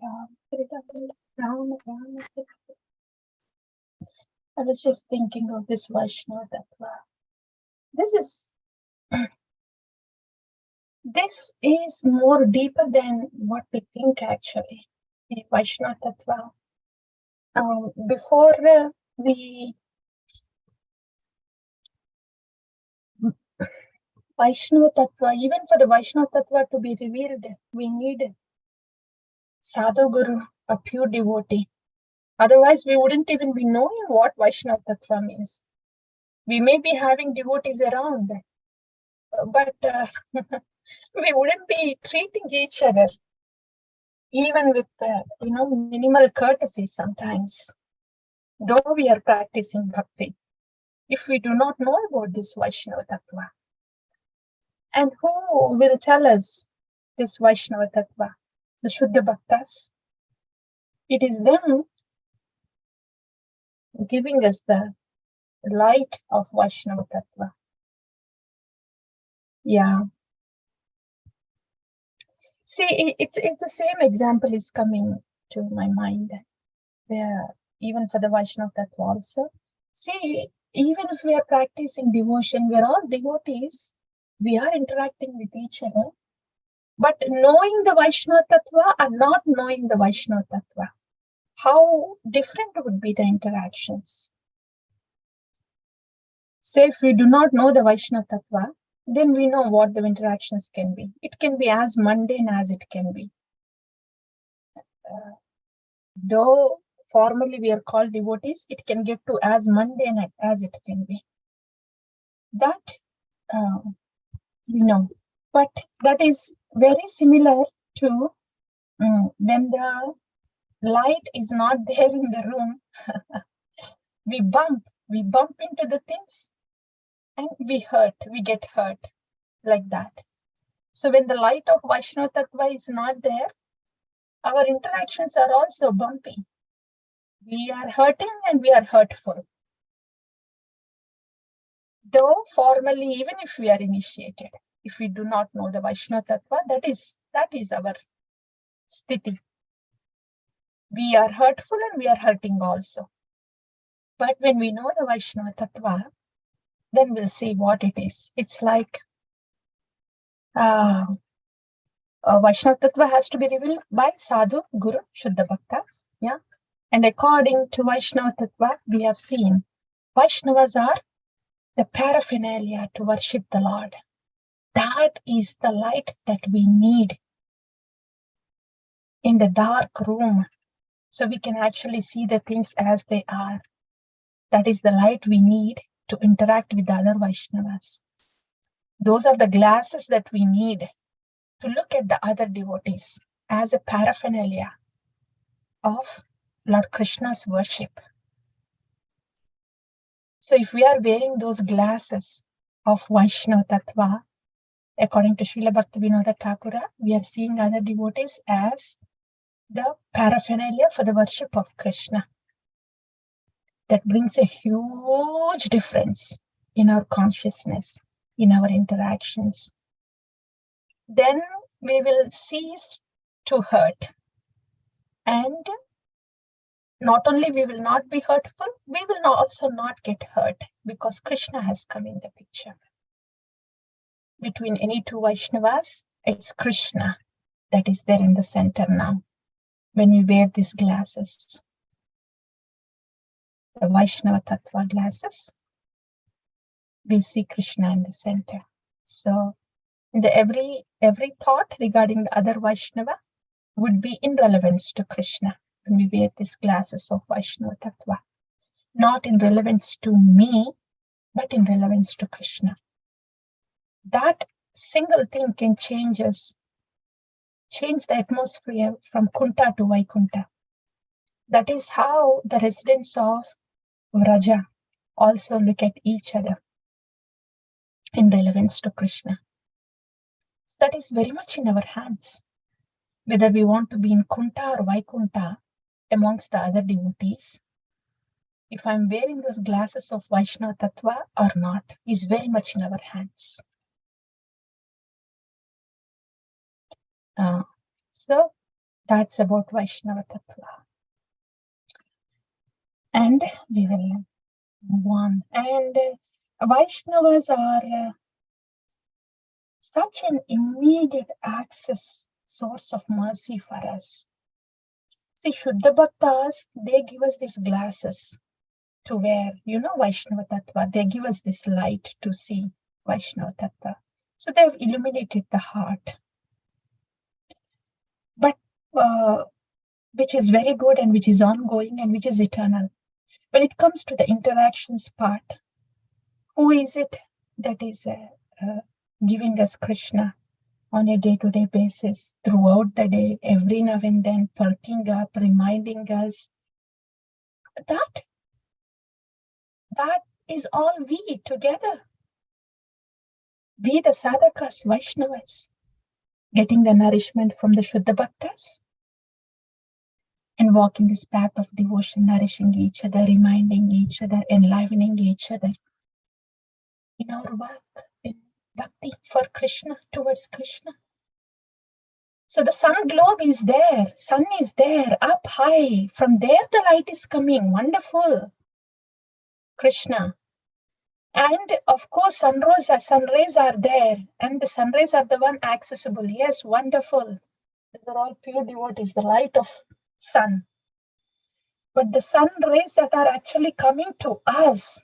Hare Ram, Ram, Hare. I was just thinking of this Vaisnava-tattva. This is more deeper than what we think actually. The Vaisnava-tattva. Before we Vaisnava-tattva, even for the Vaisnava-tattva to be revealed, we need Sadhu Guru, a pure devotee. Otherwise, we wouldn't even be knowing what Vaisnava-tattva means. We may be having devotees around, but we wouldn't be treating each other even with minimal courtesy sometimes, though we are practicing bhakti, if we do not know about this Vaisnava-tattva. And who will tell us this Vaisnava-tattva? The Shuddha Bhaktas. It is them giving us the light of Vaisnava-tattva. Yeah. See, it's the same example is coming to my mind, where even for the Vaisnava-tattva also. See, even if we are practicing devotion, we are all devotees, we are interacting with each other, but knowing the Vaisnava-tattva and not knowing the Vaisnava-tattva, how different would be the interactions? Say if we do not know the Vaisnava-tattva, then we know what the interactions can be. It can be as mundane as it can be. Though formally we are called devotees, it can get to as mundane as it can be. That we know. But that is very similar to when the light is not there in the room, we bump into the things and we get hurt like that. So when the light of Vaisnava-tattva is not there, our interactions are also bumpy. We are hurting and we are hurtful. Though formally, even if we are initiated, if we do not know the Vaisnava-tattva, that is our sthiti. We are hurtful and we are hurting also. But when we know the Vaisnava-tattva, then we'll see what it is. It's like Vaisnava-tattva has to be revealed by Sadhu, Guru, Shuddha Bhaktas. Yeah. And according to Vaisnava-tattva, we have seen Vaishnavas are the paraphernalia to worship the Lord. That is the light that we need in the dark room, so we can actually see the things as they are. That is the light we need to interact with the other Vaishnavas. Those are the glasses that we need to look at the other devotees as a paraphernalia of Lord Krishna's worship. So if we are wearing those glasses of Vaishnava-tattva, according to Srila Bhaktivinoda Thakura, we are seeing other devotees as the paraphernalia for the worship of Krishna. That brings a huge difference in our consciousness, in our interactions. Then we will cease to hurt. And not only we will not be hurtful, we will also not get hurt, because Krishna has come in the picture. Between any two Vaishnavas, it's Krishna that is there in the center now. When we wear these glasses, the Vaisnava-tattva glasses, we see Krishna in the center. So every thought regarding the other Vaishnava would be in relevance to Krishna when we wear these glasses of Vaisnava-tattva. Not in relevance to me, but in relevance to Krishna. That single thing can change the atmosphere from Kunta to Vaikuntha. That is how the residents of Vraja also look at each other in relevance to Krishna. That is very much in our hands, whether we want to be in Kunta or Vaikuntha amongst the other devotees. If I'm wearing those glasses of Vaisnava-tattva or not is very much in our hands. So That's about Vaisnava-tattva. And we will move on. And Vaishnavas are such an immediate access source of mercy for us. See, Shuddha Bhaktas, they give us these glasses to wear, Vaishnava-tattva. They give us this light to see Vaishnava-tattva. So they've illuminated the heart. But which is very good and which is ongoing and which is eternal. When it comes to the interactions part, who is it that is giving us Krishna on a day-to-day basis, throughout the day, every now and then, perking up, reminding us? That is all we together. We, the sadhakas, Vaishnavas, getting the nourishment from the Shuddha Bhaktas and walking this path of devotion, nourishing each other, reminding each other, enlivening each other in our work, in bhakti for Krishna, towards Krishna. So the sun globe is there, sun is there, up high. From there the light is coming, wonderful. Krishna. And of course, sun rays are there, and the sun rays are the one accessible. Yes, wonderful. These are all pure devotees, the light of sun. But the sun rays that are actually coming to us,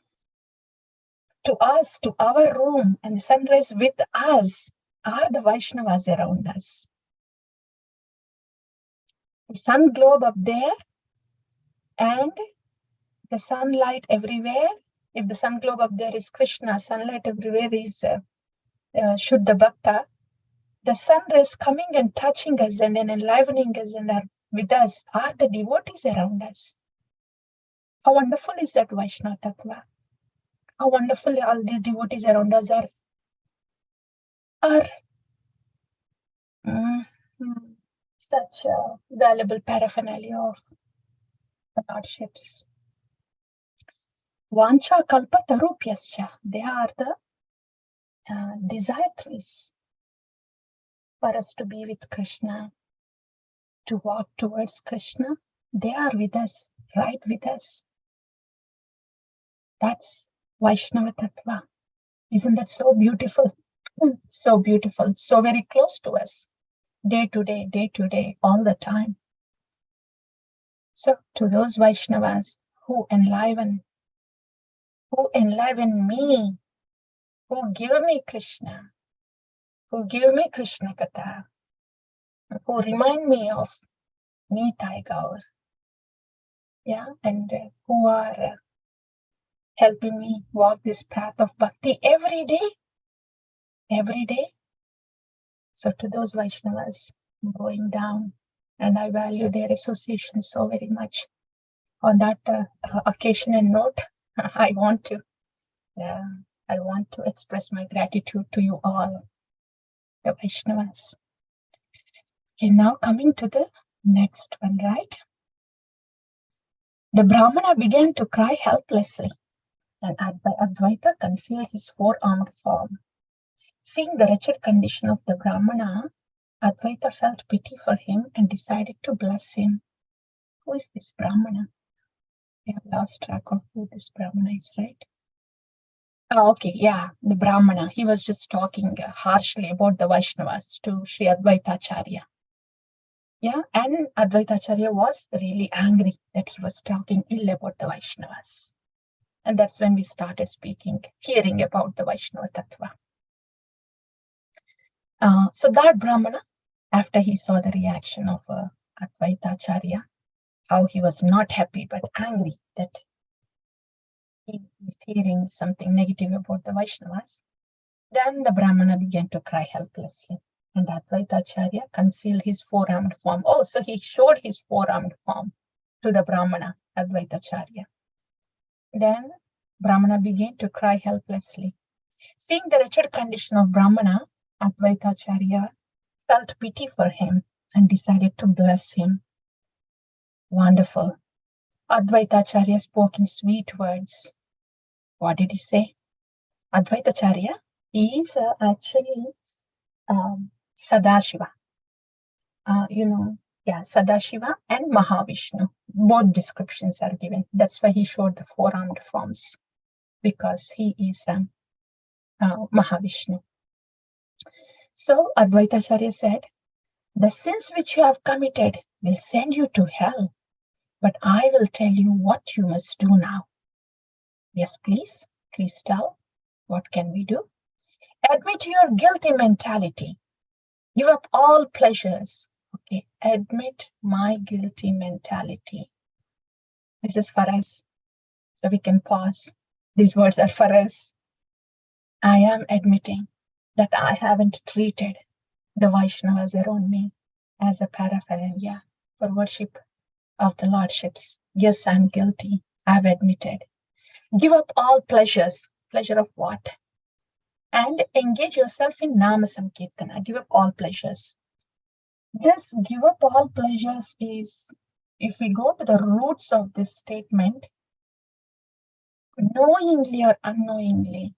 to our room, and the sun rays with us are the Vaishnavas around us. The sun globe up there and the sunlight everywhere. If the sun globe up there is Krishna, sunlight everywhere is Shuddha Bhakta. The sun rays coming and touching us and enlivening us and are with us are the devotees around us. How wonderful is that Vaishnava-tattva? How wonderful all the devotees around us are such a valuable paraphernalia of the Lordships. Vancha kalpa tarupyascha. They are the desire trees for us to be with Krishna, to walk towards Krishna. They are with us, right with us. That's Vaishnava-tattva. Isn't that so beautiful? So beautiful, so very close to us, day to day, all the time. So to those Vaishnavas who enliven me, who give me Krishna, who give me Krishna Katha, who remind me of Nitai Gaur, and who are helping me walk this path of bhakti every day. So to those Vaishnavas, I'm going down, and I value their association so very much. On that occasion and note, I want to express my gratitude to you all, the Vaishnavas. Okay, now coming to the next one, right? The Brahmana began to cry helplessly, and Advaita concealed his four-armed form. Seeing the wretched condition of the Brahmana, Advaita felt pity for him and decided to bless him. Who is this Brahmana? I have lost track of who this Brahmana is, right? Oh, okay, yeah, the Brahmana. He was just talking harshly about the Vaishnavas to Sri Advaitacharya. Yeah, and Advaitacharya was really angry that he was talking ill about the Vaishnavas. And that's when we started hearing about the Vaishnava-tattva. So that Brahmana, after he saw the reaction of Advaitacharya, how he was not happy but angry that he is hearing something negative about the Vaishnavas, then the Brahmana began to cry helplessly. And Advaitacharya concealed his four-armed form. Oh, so he showed his four-armed form to the Brahmana, Advaitacharya. Then Brahmana began to cry helplessly. Seeing the wretched condition of Brahmana, Advaitacharya felt pity for him and decided to bless him. Wonderful. Advaitacharya spoke in sweet words. What did he say? Advaitacharya is actually Sadashiva. Yeah, Sadashiva and Mahavishnu. Both descriptions are given. That's why he showed the four-armed forms, because he is Mahavishnu. So Advaita Acharya said, the sins which you have committed will send you to hell, but I will tell you what you must do now. Yes, please tell. What can we do? Admit your guilty mentality. Give up all pleasures. Okay, admit my guilty mentality. This is for us. So we can pause. These words are for us. I am admitting that I haven't treated the Vaishnavas around me as a paraphernalia for worship of the Lordships. Yes, I'm guilty. I've admitted. Give up all pleasures. Pleasure of what? And engage yourself in Nama Sankirtana. Give up all pleasures. This give up all pleasures is, if we go to the roots of this statement, knowingly or unknowingly,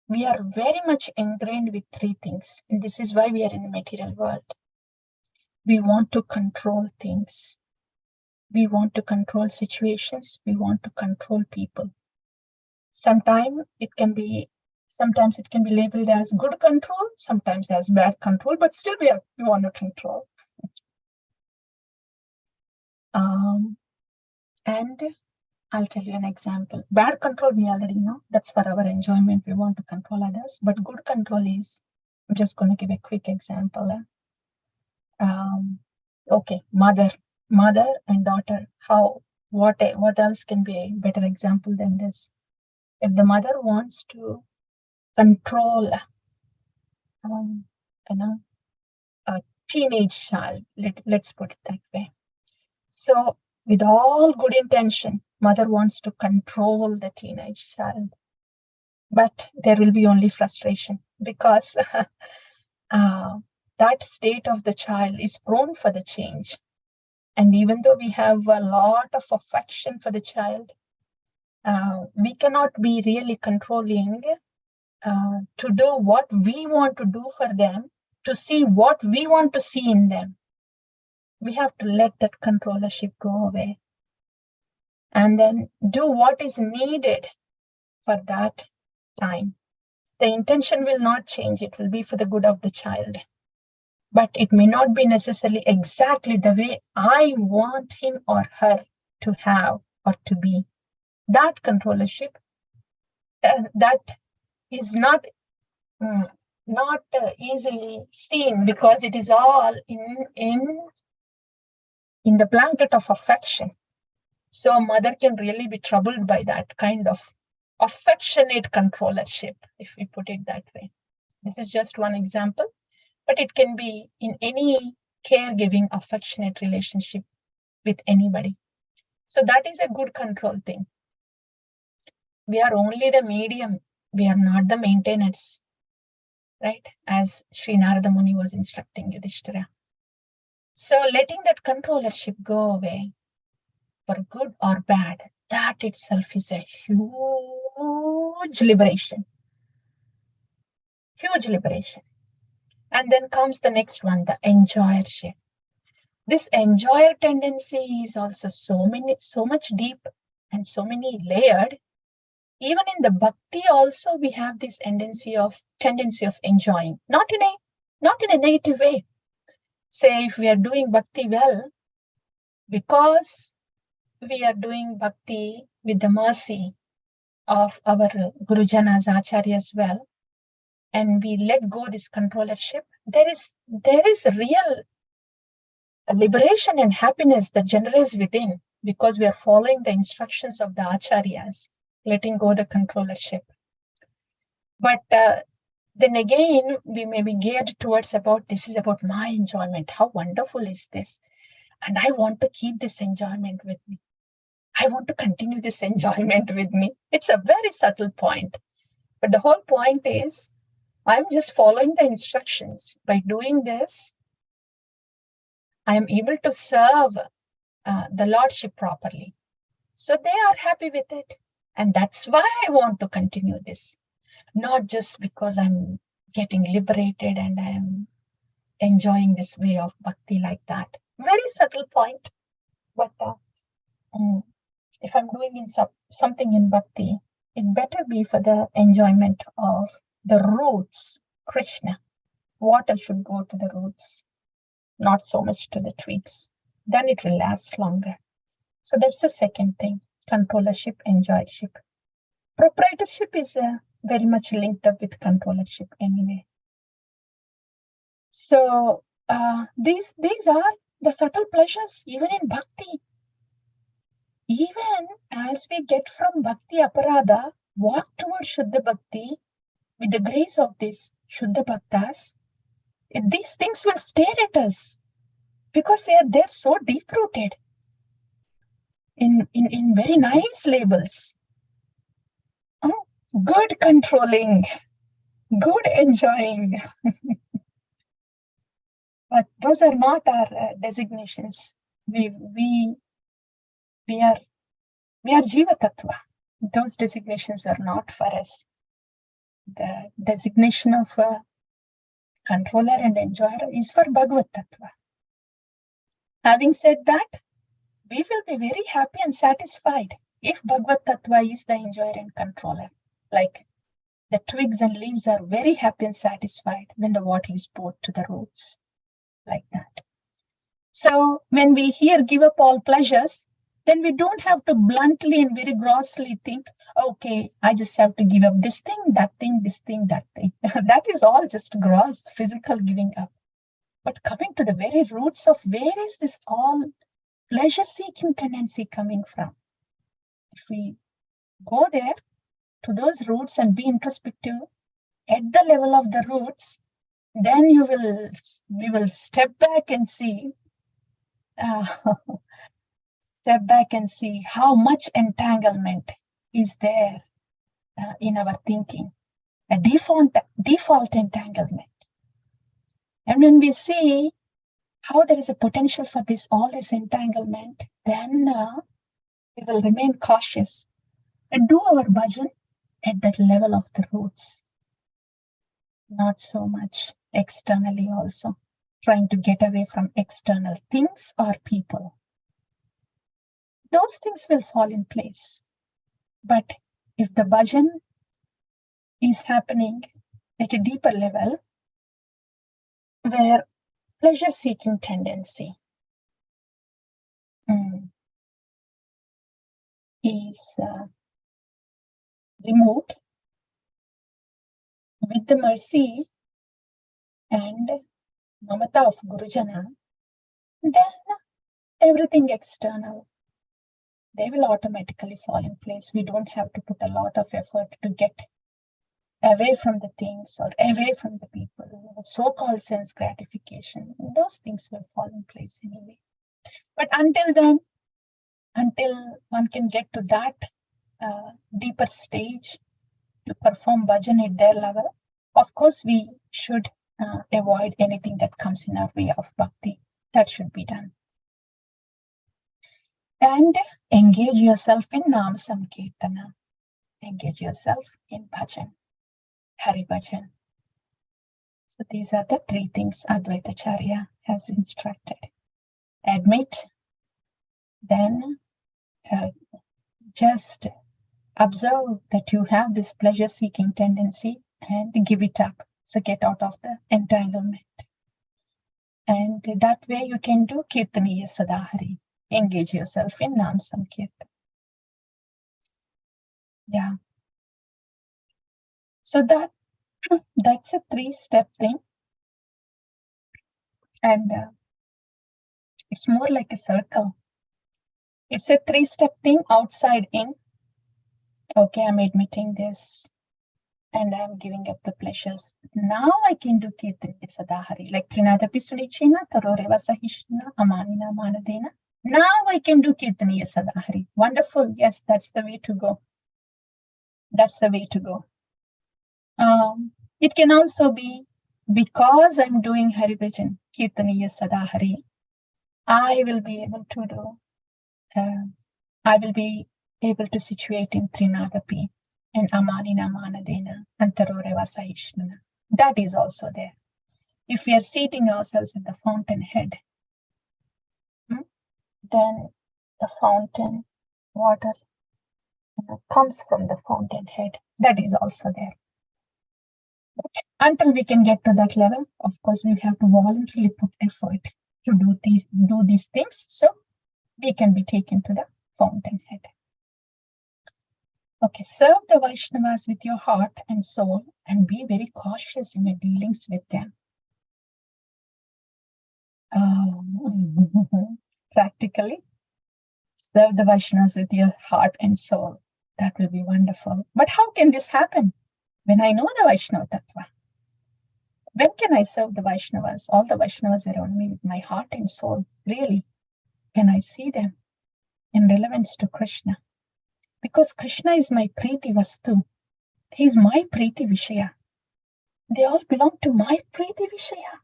we are very much ingrained with three things. And this is why we are in the material world. We want to control things. We want to control situations. We want to control people. Sometimes it can be labeled as good control, sometimes as bad control, but still we want to control. And I'll tell you an example. Bad control, we already know. That's for our enjoyment. We want to control others. But good control is, I'm just going to give a quick example. Okay, mother and daughter. What else can be a better example than this? If the mother wants to control, a teenage child, let's put it that way. So with all good intention, mother wants to control the teenage child, but there will be only frustration, because that state of the child is prone for the change. And even though we have a lot of affection for the child, we cannot be really controlling to do what we want to do for them, to see what we want to see in them. We have to let that controllership go away and then do what is needed for that time. The intention will not change. It will be for the good of the child. But it may not be necessarily exactly the way I want him or her to have or to be. That controllership, that is not easily seen, because it is all in the blanket of affection. So a mother can really be troubled by that kind of affectionate controllership, if we put it that way. This is just one example, but it can be in any caregiving, affectionate relationship with anybody. So that is a good control thing. We are only the medium. We are not the maintainers, right? As Sri Narada Muni was instructing Yudhishthira. So letting that controllership go away, for good or bad, that itself is a huge liberation. Huge liberation. And then comes the next one, the enjoyership. This enjoyer tendency is also so much deep and so many layered. Even in the bhakti also we have this tendency of enjoying, not in a negative way. Say if we are doing bhakti well, because we are doing bhakti with the mercy of our Gurujanas, Acharyas well, and we let go this controllership, there is real liberation and happiness that generates within, because we are following the instructions of the Acharyas, letting go the controllership. But then again, we may be geared towards this is about my enjoyment. How wonderful is this? And I want to keep this enjoyment with me. I want to continue this enjoyment with me. It's a very subtle point. But the whole point is, I'm just following the instructions. By doing this, I am able to serve the Lordship properly. So they are happy with it. And that's why I want to continue this. Not just because I'm getting liberated and I'm enjoying this way of bhakti like that. Very subtle point, but if I'm doing something in bhakti, it better be for the enjoyment of the roots, Krishna. Water should go to the roots, not so much to the twigs. Then it will last longer. So that's the second thing, controllership, enjoyship. Proprietorship is very much linked up with controllership anyway. So these are the subtle pleasures even in bhakti. Even as we get from bhakti aparadha, walk towards Shuddha Bhakti with the grace of this Shuddha Bhaktas, these things will stare at us because they're so deep rooted in very nice labels. Good controlling, good enjoying. But those are not our designations. We are Jiva-tattva. Those designations are not for us. The designation of controller and enjoyer is for Bhagavad-tattva. Having said that, we will be very happy and satisfied if Bhagavad-tattva is the enjoyer and controller. Like the twigs and leaves are very happy and satisfied when the water is poured to the roots. Like that. So when we here give up all pleasures, then we don't have to bluntly and very grossly think, okay, I just have to give up this thing, that thing, this thing, that thing. That is all just gross physical giving up. But coming to the very roots of where is this all pleasure-seeking tendency coming from? If we go there to those roots and be introspective at the level of the roots, then we will step back and see how much entanglement is there in our thinking, a default entanglement. And when we see how there is a potential for all this entanglement, then we will remain cautious and do our bhajan at that level of the roots, not so much externally also, trying to get away from external things or people. Those things will fall in place. But if the bhajan is happening at a deeper level, where pleasure-seeking tendency is removed with the mercy and mamata of Gurujana, then everything external, they will automatically fall in place. We don't have to put a lot of effort to get away from the things or away from the people. So-called sense gratification, those things will fall in place anyway. But until then, until one can get to that deeper stage to perform bhajan at their level, of course we should avoid anything that comes in our way of bhakti. That should be done. And engage yourself in Nam Sankirtana. Engage yourself in bhajan, Hari bhajan. So these are the three things Advaitacharya has instructed. Admit, then just observe that you have this pleasure-seeking tendency and give it up. So get out of the entanglement. And that way you can do Kirtaniya Sadahari. Engage yourself in Nam Sankirtan. Yeah. So that's a 3-step thing. And it's more like a circle. It's a 3-step thing, outside in. Okay, I'm admitting this. And I'm giving up the pleasures. Now I can do Kirtaniya Sadahari. Like Trinada Pisulichina, Taroreva Sahishna, Amanina Manadena. Now I can do Kirtaniya Sadahari. Wonderful. Yes, that's the way to go. That's the way to go. It can also be because I'm doing Hari Bhajan, Kirtaniya Sadahari, I will be able to situate in Trinadapi and Amanina Manadena and Taroreva Sahishna. That is also there. If we are seating ourselves at the fountainhead, then the fountain water comes from the fountain head. That is also there. Until we can get to that level, of course, we have to voluntarily put effort to do these things, so we can be taken to the fountain head. Okay, serve the Vaishnavas with your heart and soul and be very cautious in your dealings with them. Practically, serve the Vaishnavas with your heart and soul. That will be wonderful. But how can this happen? When I know the Vaisnava-tattva. When can I serve the Vaishnavas, all the Vaishnavas around me with my heart and soul? Really, can I see them in relevance to Krishna? Because Krishna is my Priti Vastu. He's my Priti Vishaya. They all belong to my Priti Vishaya.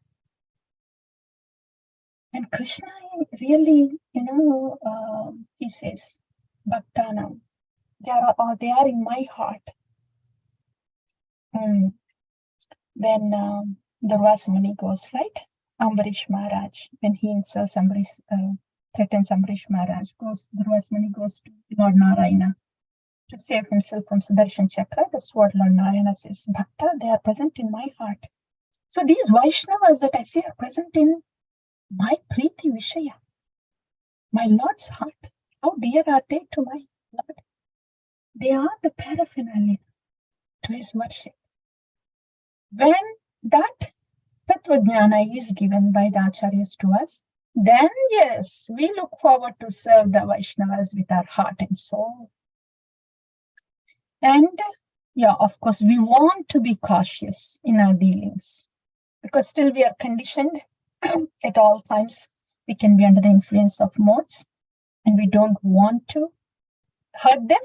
And Krishna really, he says, Bhaktanam, they are in my heart. When the Rasmani goes, right? Ambarish Maharaj, when he insults Ambarish, threatens Ambarish Maharaj, the Rasmani goes to Lord Narayana to save himself from Sudarshan Chakra. That's what Lord Narayana says. Bhakta, they are present in my heart. So these Vaishnavas that I see are present in my Priti Vishaya, my Lord's heart. How dear are they to my Lord? They are the paraphernalia to his worship. When that Tattva Jnana is given by the Acharyas to us, then yes, we look forward to serve the Vaishnavas with our heart and soul. And yeah, of course, we want to be cautious in our dealings because still we are conditioned at all times. We can be under the influence of modes and we don't want to hurt them.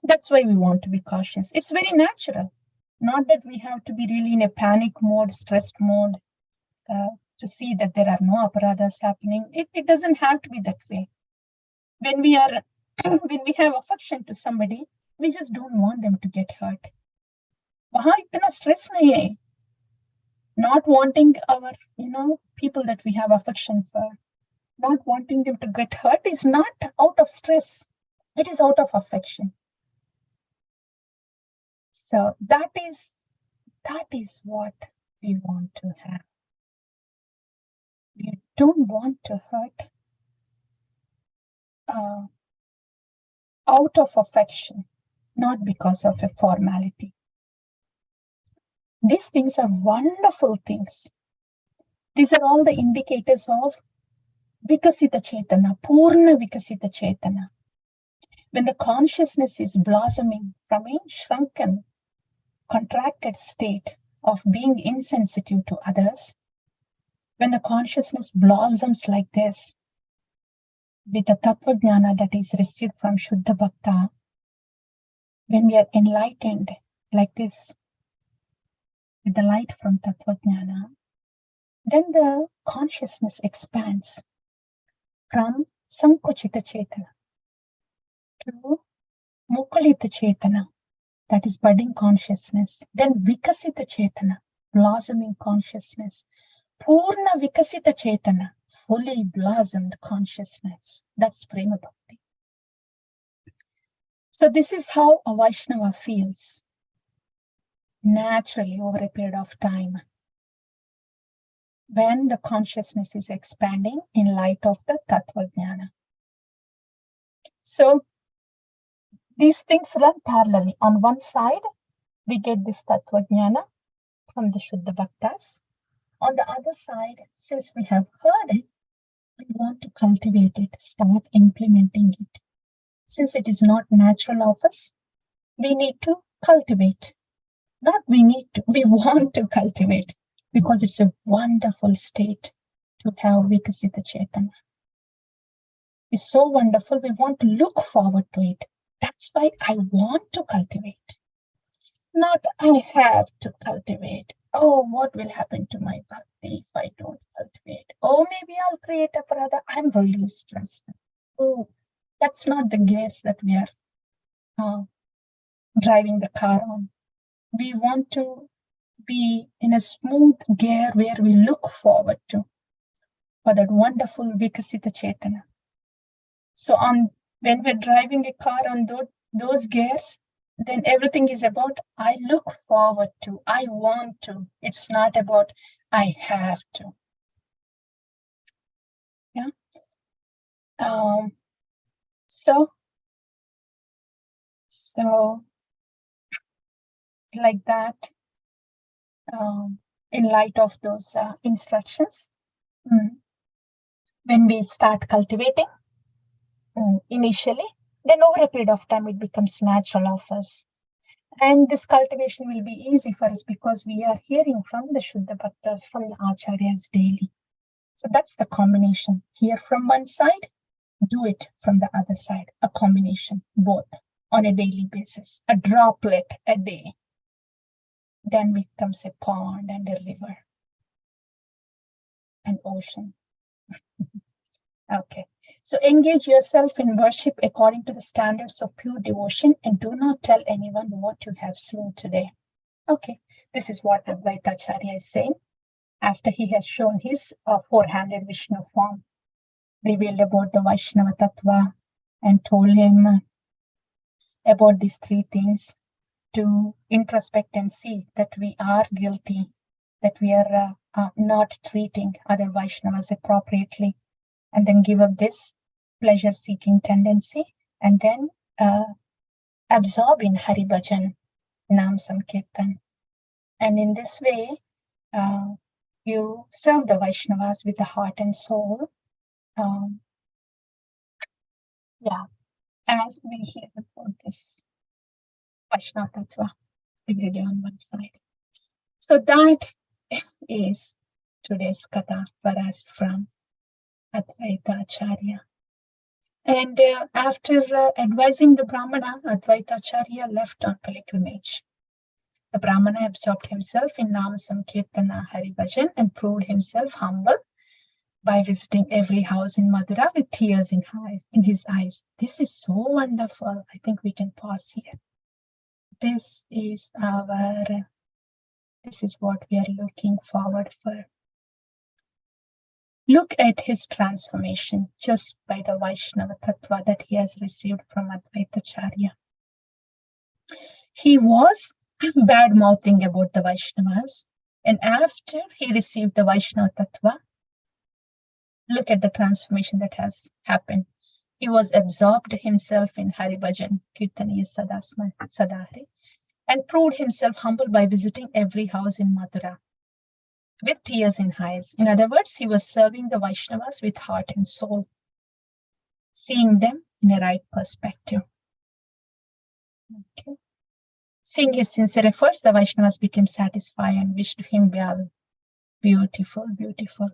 That's why we want to be cautious. It's very natural. Not that we have to be really in a panic mode, stressed mode, to see that there are no aparadhas happening. It doesn't have to be that way. When we have affection to somebody, we just don't want them to get hurt. Wahan itna stress nahi hai. Not wanting our, people that we have affection for, not wanting them to get hurt is not out of stress. It is out of affection. So that is what we want to have. We don't want to hurt out of affection, not because of a formality. These things are wonderful things. These are all the indicators of Vikasita Chetana, Purna Vikasita Chetana. When the consciousness is blossoming from a shrunken, contracted state of being insensitive to others, when the consciousness blossoms like this, with the Tattva Jnana that is received from Shuddha Bhakta, when we are enlightened like this, with the light from Tattva Jnana, then the consciousness expands from Sankuchita Chetana to Mukulita Chetana, that is budding consciousness, then Vikasita Chetana, blossoming consciousness, Purna Vikasita Chetana, fully blossomed consciousness. That's Prema Bhakti. So this is how a Vaishnava feels naturally over a period of time when the consciousness is expanding in light of the Tattva Jnana. So these things run parallelly. On one side, we get this Tattva Jnana from the Shuddha Bhaktas. On the other side, since we have heard it, we want to cultivate it, start implementing it. Since it is not natural of us, we need to cultivate. Not we need to, we want to cultivate, because it's a wonderful state to have Vikasita Chetana. It's so wonderful, we want to look forward to it. That's why I want to cultivate. Not I have to cultivate. Oh, what will happen to my bhakti if I don't cultivate? Oh, maybe I'll create a aparadha. I'm really stressed. Oh, that's not the gears that we are driving the car on. We want to be in a smooth gear where we look forward to for that wonderful Vikasita Chetana. So when we're driving a car on those gears, then everything is about I look forward to, I want to. It's not about I have to. Yeah. So like that, in light of those instructions, when we start cultivating initially, then over a period of time it becomes natural of us. And this cultivation will be easy for us because we are hearing from the Shuddha Bhaktas, from the Acharyas daily. So that's the combination. Hear from one side, do it from the other side. A combination, both on a daily basis. A droplet a day then becomes a pond and a river, an ocean. Okay. So engage yourself in worship according to the standards of pure devotion and do not tell anyone what you have seen today. Okay, this is what Advaitacharya is saying after he has shown his four-handed Vishnu form, revealed about the Vaisnava-tattva and told him about these three things to introspect and see that we are guilty, that we are not treating other Vaishnavas appropriately, and then give up this pleasure-seeking tendency and then absorb in Hari Bhajan, Nam Sankirtan. And in this way, you serve the Vaishnavas with the heart and soul. As we hear about this Vaishnava-tattva every day on one side. So that is today's Katha for us from Advaita Acharya. And after advising the Brahmana, Advaita Acharya left on pilgrimage. The Brahmana absorbed himself in Nama Sankirtana Hari Bhajan and proved himself humble by visiting every house in Madura with tears in his eyes. This is so wonderful. I think we can pause here. This is what we are looking forward for. Look at his transformation just by the Vaisnava-tattva that he has received from Advaitacharya. He was bad-mouthing about the Vaishnavas, and after he received the Vaisnava-tattva, look at the transformation that has happened. He was absorbed himself in Hari Bhajan, Kirtaniya Sadahari, and proved himself humble by visiting every house in Mathura with tears in eyes. In other words, he was serving the Vaishnavas with heart and soul, seeing them in a right perspective. Okay. Seeing his sincere efforts, the Vaishnavas became satisfied and wished him well. Beautiful, beautiful.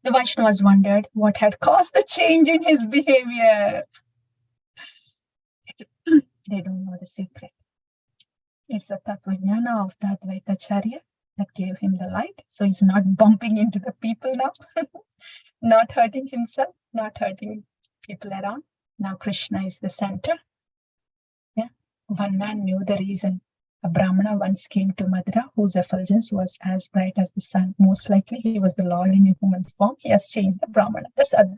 The Vaishnavas wondered what had caused the change in his behavior. They don't know the secret. It's the Tattvajnana of the Advaitacharya that gave him the light. So he's not bumping into the people now, not hurting himself, not hurting people around. Now Krishna is the center. Yeah. One man knew the reason. A Brahmana once came to Madura whose effulgence was as bright as the sun. Most likely he was the Lord in a human form. He has changed the Brahmana. That's Advaita.